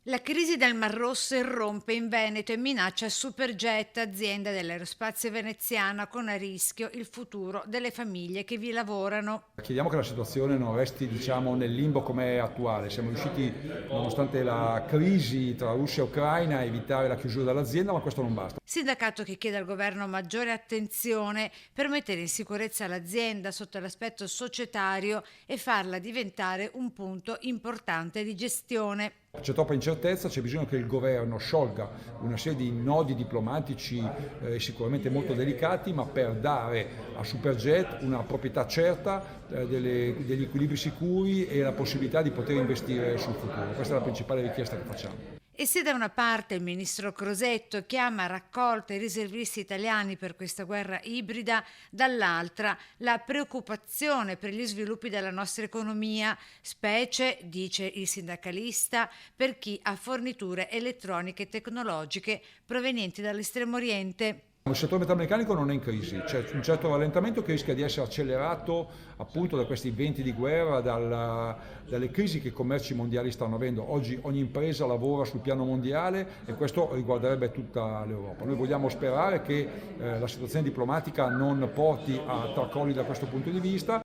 La crisi del Mar Rosso irrompe in Veneto e minaccia Superjet, azienda dell'aerospazio veneziana, con a rischio il futuro delle famiglie che vi lavorano. Chiediamo che la situazione non resti, nel limbo come è attuale. Siamo riusciti, nonostante la crisi tra Russia e Ucraina, a evitare la chiusura dell'azienda, ma questo non basta. Sindacato che chiede al governo maggiore attenzione per mettere in sicurezza l'azienda sotto l'aspetto societario e farla diventare un punto importante di gestione. C'è troppa incertezza, c'è bisogno che il governo sciolga una serie di nodi diplomatici sicuramente molto delicati, ma per dare a Superjet una proprietà certa, degli equilibri sicuri e la possibilità di poter investire sul futuro. Questa è la principale richiesta che facciamo. E se da una parte il ministro Crosetto chiama a raccolta i riservisti italiani per questa guerra ibrida, dall'altra la preoccupazione per gli sviluppi della nostra economia, specie, dice il sindacalista, per chi ha forniture elettroniche e tecnologiche provenienti dall'Estremo Oriente. Il settore metalmeccanico non è in crisi, c'è un certo rallentamento che rischia di essere accelerato appunto da questi venti di guerra, dalle crisi che i commerci mondiali stanno avendo. Oggi ogni impresa lavora sul piano mondiale e questo riguarderebbe tutta l'Europa. Noi vogliamo sperare che la situazione diplomatica non porti a tracolli da questo punto di vista.